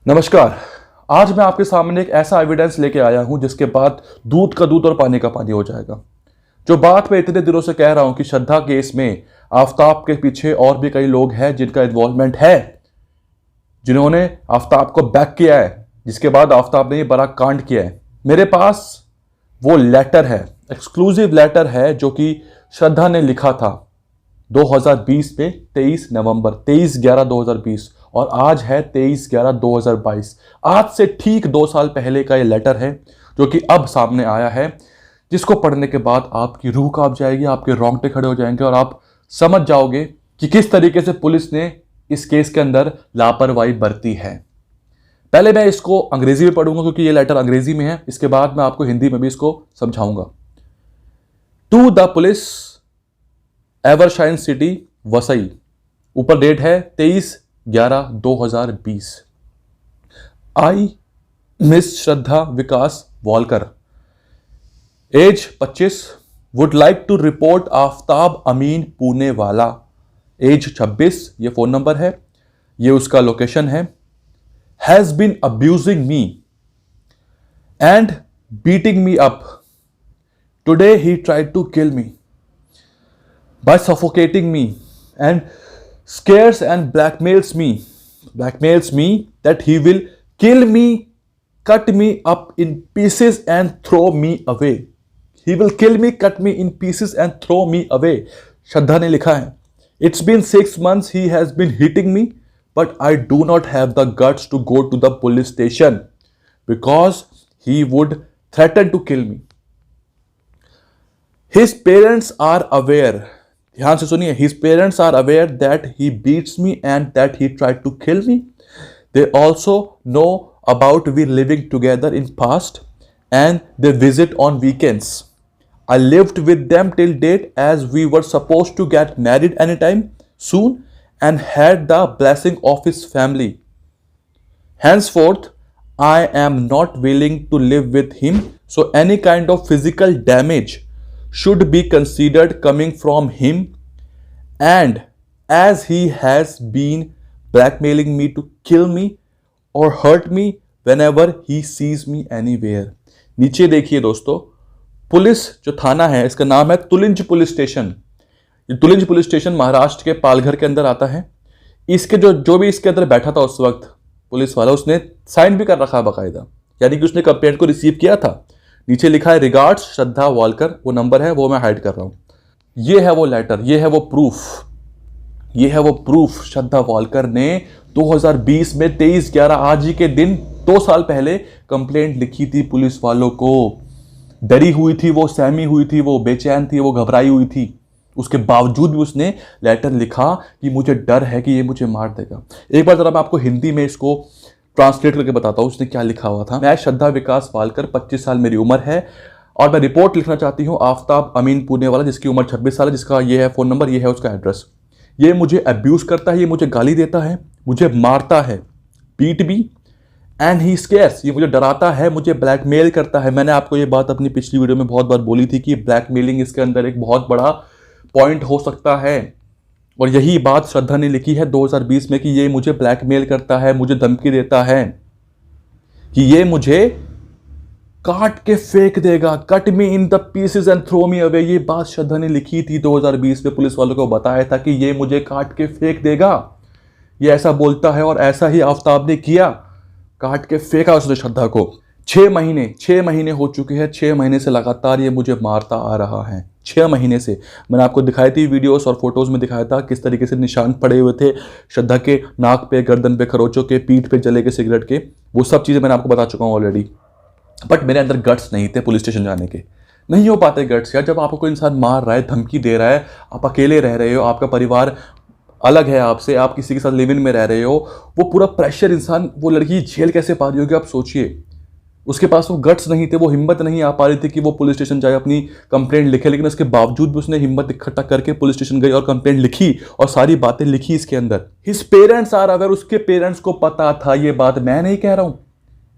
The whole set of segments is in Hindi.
नमस्कार। आज मैं आपके सामने एक ऐसा एविडेंस लेके आया हूं जिसके बाद दूध का दूध और पानी का पानी हो जाएगा। जो बात मैं इतने दिनों से कह रहा हूं कि श्रद्धा केस में आफताब के पीछे और भी कई लोग हैं जिनका इन्वॉल्वमेंट है, जिन्होंने आफताब को बैक किया है, जिसके बाद आफताब ने ये बड़ा कांड किया है। मेरे पास वो लेटर है, एक्सक्लूसिव लेटर है जो कि श्रद्धा ने लिखा था 2020 में 23 नवंबर 23/11/2020 और आज है 23/11/2022। आज से ठीक 2 साल पहले का ये लेटर है जो कि अब सामने आया है, जिसको पढ़ने के बाद आपकी रूह कांप जाएगी, आपके रोंगटे खड़े हो जाएंगे और आप समझ जाओगे कि किस तरीके से पुलिस ने इस केस के अंदर लापरवाही बरती है। पहले मैं इसको अंग्रेजी में पढ़ूंगा क्योंकि ये लेटर अंग्रेजी में है, इसके बाद मैं आपको हिंदी में भी इसको समझाऊंगा। To the police Evershine City Vasai, ऊपर डेट है 23/11/2020। I miss Shraddha Vikas Walkar, age 25, would like to report Aaftab Amin Pune वाला, एज 26, ये फोन नंबर है, ये उसका लोकेशन है। Has been abusing me and beating me up. Today ही tried to kill me by suffocating me and scares and blackmails me that he will kill me, cut me up in pieces and throw me away. He will kill me, cut me in pieces and throw me away. श्रद्धा ने लिखा है, It's been 6 months he has been hitting me, but I do not have the guts to go to the police station because he would threaten to kill me. His parents are aware. ध्यान से सुनिए, his parents are aware that he beats me and that he tried to kill me. They also know about we living together in past and they visit on weekends. I lived with them till date as we were supposed to get married anytime soon and had the blessing of his family. Henceforth, I am not willing to live with him, so any kind of physical damage should be considered coming from him, and as he has been blackmailing me to kill me or hurt me whenever he sees me anywhere. नीचे देखिए दोस्तों, पुलिस जो थाना है इसका नाम है तुलिंज पुलिस स्टेशन। ये तुलिंज पुलिस स्टेशन महाराष्ट्र के पालघर के अंदर आता है। इसके जो भी इसके अंदर बैठा था उस वक्त पुलिस वाला, उसने साइन भी कर रखा बाकायदा, यानी कि उसने कंप्लेंट को रिसीव किया था। नीचे लिखा है रिगार्ड्स श्रद्धा वालकर, वो नंबर है वो मैं हाइड कर रहा हूं। ये है वो लेटर, ये है वो प्रूफ, ये है वो प्रूफ। श्रद्धा वालकर ने 2020 में 23/11 आज ही के दिन 2 साल पहले कंप्लेंट लिखी थी पुलिस वालों को। डरी हुई थी वो, सहमी हुई थी वो, बेचैन थी वो, घबराई हुई थी। उसके बावजूद भी उसने लेटर लिखा कि मुझे डर है कि ये मुझे मार देगा। एक बार जरा मैं आपको हिंदी में इसको ट्रांसलेट करके बताता हूँ उसने क्या लिखा हुआ था। मैं श्रद्धा विकास वालकर, 25 साल मेरी उम्र है और मैं रिपोर्ट लिखना चाहती हूँ आफताब अमीन पुणे वाला, जिसकी उम्र 26 साल है, जिसका ये है फ़ोन नंबर, ये है उसका एड्रेस। ये मुझे अब्यूज़ करता है, ये मुझे गाली देता है, मुझे मारता है, बीट भी, एंड ही स्केयर्स, ये मुझे डराता है, मुझे ब्लैकमेल करता है। मैंने आपको ये बात अपनी पिछली वीडियो में बहुत बार बोली थी कि ब्लैकमेलिंग इसके अंदर एक बहुत बड़ा पॉइंट हो सकता है, और यही बात श्रद्धा ने लिखी है 2020 में कि ये मुझे ब्लैकमेल करता है, मुझे धमकी देता है कि ये मुझे काट के फेंक देगा, cut me in the pieces and throw me away. ये बात श्रद्धा ने लिखी थी 2020 में, पुलिस वालों को बताया था कि ये मुझे काट के फेंक देगा, ये ऐसा बोलता है, और ऐसा ही आफताब ने किया, काट के फेंका उसने श्रद्धा को। 6 महीने हो चुके हैं, 6 महीने से लगातार ये मुझे मारता आ रहा है। 6 महीने से मैंने आपको दिखाई थी वीडियोस और फोटोज में दिखाया था किस तरीके से निशान पड़े हुए थे श्रद्धा के नाक पे, गर्दन पे, खरोचों के, पीठ पे जले के सिगरेट के, वो सब चीज़ें मैंने आपको बता चुका हूँ ऑलरेडी। बट मेरे अंदर गट्स नहीं थे पुलिस स्टेशन जाने के, नहीं हो पाते गट्स यार। जब आपको कोई इंसान मार रहा है, धमकी दे रहा है, आप अकेले रह रहे हो, आपका परिवार अलग है आपसे, आप किसी के साथ लिव इन में रह रहे हो, वो पूरा प्रेशर इंसान, वो लड़की झेल कैसे पा रही होगी आप सोचिए। उसके पास वो गट्स नहीं थे, वो हिम्मत नहीं आ पा रही थी कि वो पुलिस स्टेशन जाए, अपनी कंप्लेंट लिखे, लेकिन उसके बावजूद भी उसने हिम्मत इकट्ठा करके पुलिस स्टेशन गई और कंप्लेंट लिखी और सारी बातें लिखी इसके अंदर। हिज पेरेंट्स आर अवेयर, उसके पेरेंट्स को पता था, ये बात मैं नहीं कह रहा हूं,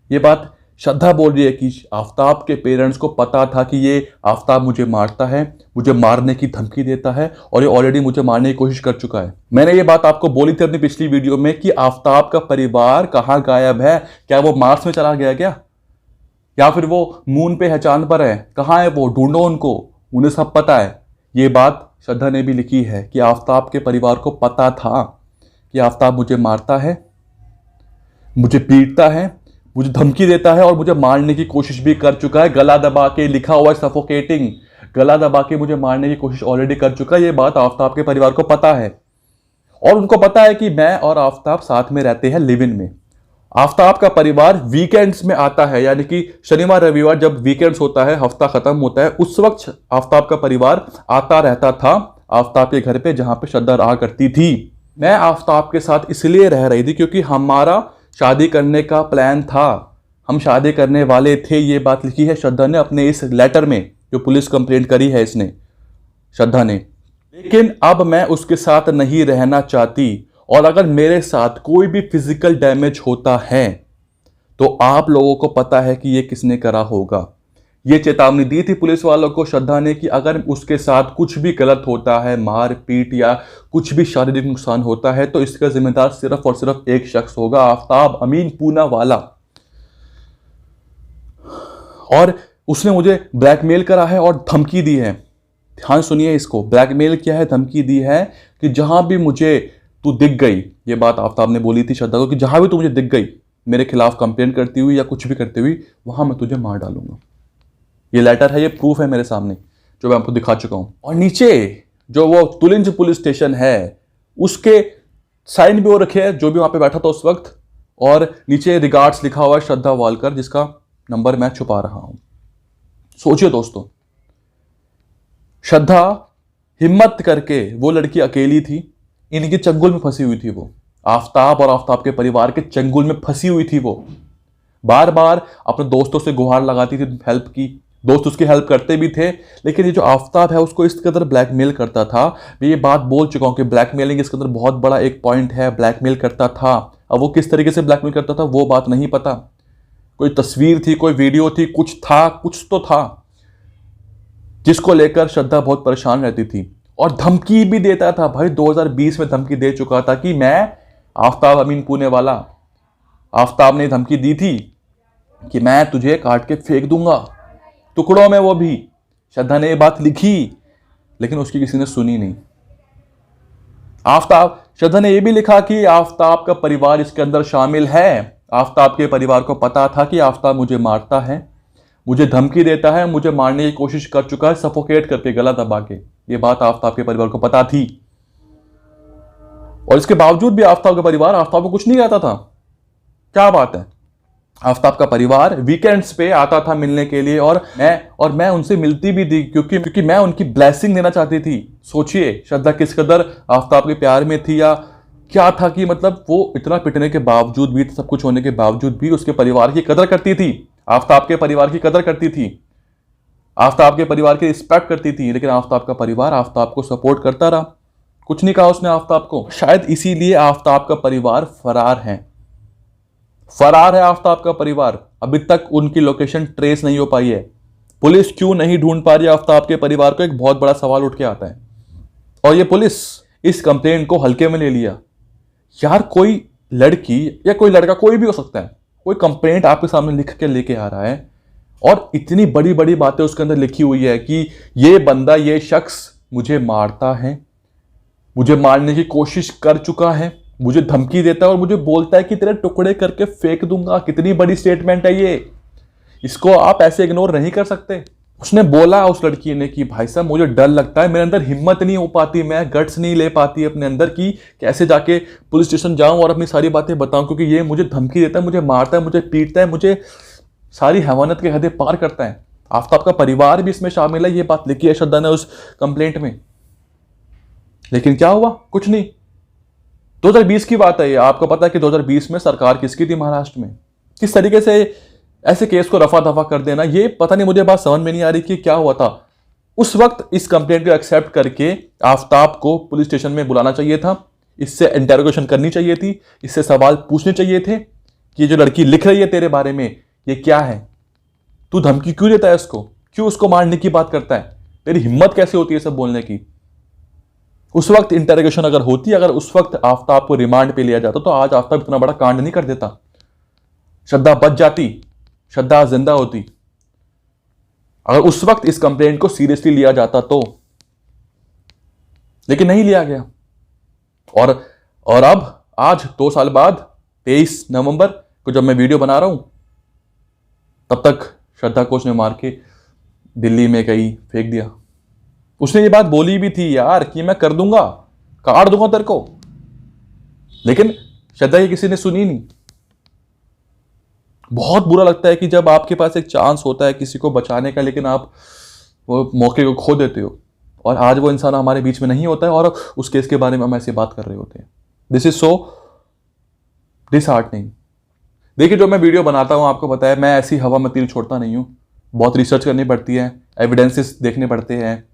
ये बात श्रद्धा बोल रही है कि आफ्ताब के पेरेंट्स को पता था कि ये आफ्ताब मुझे मारता है, मुझे मारने की धमकी देता है और ये ऑलरेडी मुझे मारने की कोशिश कर चुका है। मैंने ये बात आपको बोली थी अपनी पिछली वीडियो में कि आफ्ताब का परिवार कहाँ गायब है। क्या वो मार्स में चला गया क्या, या फिर वो मून पे है, चांद पर है? कहाँ है वो? ढूंढो उनको, उन्हें सब पता है। ये बात श्रद्धा ने भी लिखी है कि आफ्ताब के परिवार को पता था कि आफ्ताब मुझे मारता है, मुझे पीटता है, मुझे धमकी देता है और मुझे मारने की कोशिश भी कर चुका है। गला दबा के लिखा हुआ है सफोकेटिंग, गला दबा के मुझे मारने की कोशिश ऑलरेडी कर चुका है। ये बात आफ्ताब के परिवार को पता है और उनको पता है कि मैं और आफ्ताब साथ में रहते हैं लिव इन में। आफ्ताब का परिवार वीकेंड्स में आता है, यानी कि शनिवार रविवार जब वीकेंड्स होता है, हफ्ता खत्म होता है, उस वक्त आफ्ताब का परिवार आता रहता था आफ्ताब के घर पे, जहां पे श्रद्धा रहा करती थी। मैं आफ्ताब के साथ इसलिए रह रही थी क्योंकि हमारा शादी करने का प्लान था, हम शादी करने वाले थे। ये बात लिखी है श्रद्धा ने अपने इस लेटर में, जो पुलिस कंप्लेंट करी है इसने, श्रद्धा ने। लेकिन अब मैं उसके साथ नहीं रहना चाहती और अगर मेरे साथ कोई भी फिजिकल डैमेज होता है तो आप लोगों को पता है कि ये किसने करा होगा। ये चेतावनी दी थी पुलिस वालों को श्रद्धा ने कि अगर उसके साथ कुछ भी गलत होता है, मार पीट या कुछ भी शारीरिक नुकसान होता है, तो इसका जिम्मेदार सिर्फ और सिर्फ एक शख्स होगा, आफ्ताब अमीन पूनावाला। और उसने मुझे ब्लैकमेल करा है और धमकी दी है। ध्यान सुनिए इसको, ब्लैकमेल किया है, धमकी दी है कि जहां भी मुझे तू दिख गई, ये बात आफ्ताब ने बोली थी श्रद्धा को, कि जहां भी तू मुझे दिख गई मेरे खिलाफ कंप्लेंट करती हुई या कुछ भी करती हुई, वहां मैं तुझे मार डालूंगा। ये लेटर है, ये प्रूफ है मेरे सामने जो मैं आपको दिखा चुका हूं। और नीचे जो वो तुलिंज पुलिस स्टेशन है उसके साइन भी वो रखे हैं, जो भी वहां पे बैठा था उस वक्त, और नीचे रिगार्ड्स लिखा हुआ है श्रद्धा वालकर, जिसका नंबर मैं छुपा रहा हूं। सोचिए दोस्तों, श्रद्धा हिम्मत करके, वो लड़की अकेली थी, इनके चंगुल में फंसी हुई थी वो, आफ्ताब और आफ्ताब के परिवार के चंगुल में फंसी हुई थी वो। बार बार अपने दोस्तों से गुहार लगाती थी हेल्प की, दोस्त उसकी हेल्प करते भी थे, लेकिन ये जो आफ्ताब है उसको इस कदर ब्लैकमेल करता था। मैं ये बात बोल चुका हूं कि ब्लैकमेलिंग इसके अंदर बहुत बड़ा एक पॉइंट है, ब्लैकमेल करता था। अब वो किस तरीके से ब्लैकमेल करता था वो बात नहीं पता, कोई तस्वीर थी, कोई वीडियो थी, कुछ था, कुछ तो था जिसको लेकर श्रद्धा बहुत परेशान रहती थी और धमकी भी देता था। भाई 2020 में धमकी दे चुका था कि मैं आफ्ताब अमीन पूनावाला, आफ्ताब ने धमकी दी थी कि मैं तुझे काट के फेंक दूंगा टुकड़ों में। वो भी श्रद्धा ने ये बात लिखी, लेकिन उसकी किसी ने सुनी नहीं। श्रद्धा ने यह भी लिखा कि आफ्ताब का परिवार इसके अंदर शामिल है। आफ्ताब के परिवार को पता था कि आफ्ताब मुझे मारता है, मुझे धमकी देता है, मुझे मारने की कोशिश कर चुका है सफोकेट करके, गला दबा के। ये बात आफ्ताब के परिवार को पता थी और इसके बावजूद भी आफ्ताब का परिवार आफ्ताब को कुछ नहीं कहता था। क्या बात है, आफ्ताब का परिवार वीकेंड्स पे आता था मिलने के लिए और मैं उनसे मिलती भी थी क्योंकि मैं उनकी ब्लेसिंग देना चाहती थी। सोचिए श्रद्धा किस कदर आफ्ताब के प्यार में थी, या क्या था कि मतलब वो इतना पिटने के बावजूद भी, सब कुछ होने के बावजूद भी उसके परिवार की कदर करती थी, आफ्ताब के परिवार की कदर करती थी, आफ्ताब के परिवार की रिस्पेक्ट करती थी। लेकिन आफ्ताब का परिवार आफ्ताब को सपोर्ट करता रहा, कुछ नहीं कहा उसने आफ्ताब को। शायद इसीलिए आफ्ताब का परिवार फरार है आफ्ताब का परिवार। अभी तक उनकी लोकेशन ट्रेस नहीं हो पाई है। पुलिस क्यों नहीं ढूंढ पा रही आफ्ताब के परिवार को, एक बहुत बड़ा सवाल उठ के आता है। और ये पुलिस इस कंप्लेंट को हल्के में ले लिया। यार कोई लड़की या कोई लड़का, कोई भी हो सकता है, कोई कंप्लेंट आपके सामने लिख के लेके आ रहा है और इतनी बड़ी बड़ी बातें उसके अंदर लिखी हुई है कि ये बंदा, ये शख्स मुझे मारता है, मुझे मारने की कोशिश कर चुका है, मुझे धमकी देता है और मुझे बोलता है कि तेरे टुकड़े करके फेंक दूंगा। कितनी बड़ी स्टेटमेंट है ये, इसको आप ऐसे इग्नोर नहीं कर सकते। उसने बोला उस लड़की ने कि भाई साहब मुझे डर लगता है, मेरे अंदर हिम्मत नहीं हो पाती, मैं गट्स नहीं ले पाती अपने अंदर कि कैसे जाके पुलिस स्टेशन जाऊं और अपनी सारी बातें बताऊं, क्योंकि ये मुझे धमकी देता है, मुझे मारता है, मुझे पीटता है, मुझे सारी हैवानियत के हदें पार करता है। आफ्ताब का परिवार भी इसमें शामिल है, ये बात लिखी है श्रद्धा ने उस कंप्लेंट में। लेकिन क्या हुआ, कुछ नहीं। 2020 की बात है ये, आपको पता है कि 2020 में सरकार किसकी थी महाराष्ट्र में, किस तरीके से ऐसे केस को रफा दफा कर देना, ये पता नहीं, मुझे बात समझ में नहीं आ रही कि क्या हुआ था उस वक्त। इस कंप्लेंट को एक्सेप्ट करके आफ्ताब को पुलिस स्टेशन में बुलाना चाहिए था, इससे इंटेरोगेशन करनी चाहिए थी, इससे सवाल पूछने चाहिए थे कि ये जो लड़की लिख रही है तेरे बारे में, ये क्या है, तू धमकी क्यों देता है उसको, क्यों उसको मारने की बात करता है, तेरी हिम्मत कैसे होती है सब बोलने की। उस वक्त इंटरोगेशन अगर होती, अगर उस वक्त आफ्ताब को रिमांड पे लिया जाता तो आज आफ्ताब इतना बड़ा कांड नहीं कर देता, श्रद्धा बच जाती, श्रद्धा जिंदा होती। अगर उस वक्त इस कंप्लेंट को सीरियसली लिया जाता तो, लेकिन नहीं लिया गया। और अब आज 2 साल बाद 23 नवंबर को जब मैं वीडियो बना रहा हूं, तब तक श्रद्धा कोच ने मार के दिल्ली में कहीं फेंक दिया। उसने ये बात बोली भी थी यार कि मैं कर दूंगा, काट दूंगा तेरे को, लेकिन श्रद्धा की किसी ने सुनी नहीं। बहुत बुरा लगता है कि जब आपके पास एक चांस होता है किसी को बचाने का, लेकिन आप वो मौके को खो देते हो। और आज वो इंसान हमारे बीच में नहीं होता है और उस केस के बारे में हम ऐसे बात कर रहे होते हैं। This is so disheartening. देखिए, जो मैं वीडियो बनाता हूं आपको पता है, मैं ऐसी हवा में तीर छोड़ता नहीं हूं। बहुत रिसर्च करनी पड़ती है, एविडेंसेस देखने पड़ते हैं,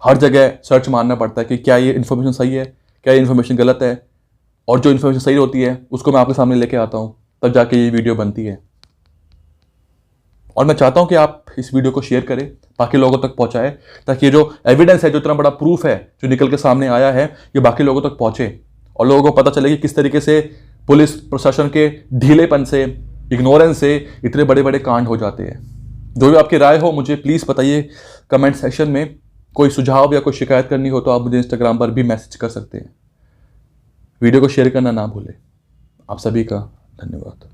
हर जगह सर्च मारना पड़ता है कि क्या ये इन्फॉर्मेशन सही है, क्या ये इन्फॉर्मेशन गलत है। और जो इन्फॉर्मेशन सही होती है उसको मैं आपके सामने लेके आता हूं, तब जाके ये वीडियो बनती है। और मैं चाहता हूं कि आप इस वीडियो को शेयर करें, बाकी लोगों तक पहुंचाए, ताकि ये जो एविडेंस है, जो इतना बड़ा प्रूफ है जो निकल के सामने आया है, ये बाकी लोगों तक पहुंचे और लोगों को पता चले कि किस तरीके से पुलिस प्रशासन के ढीलेपन से, इग्नोरेंस से इतने बड़े बड़े कांड हो जाते हैं। जो भी आपकी राय हो मुझे प्लीज़ बताइए कमेंट सेक्शन में। कोई सुझाव या कोई शिकायत करनी हो तो आप मुझे इंस्टाग्राम पर भी मैसेज कर सकते हैं। वीडियो को शेयर करना ना भूलें। आप सभी का धन्यवाद।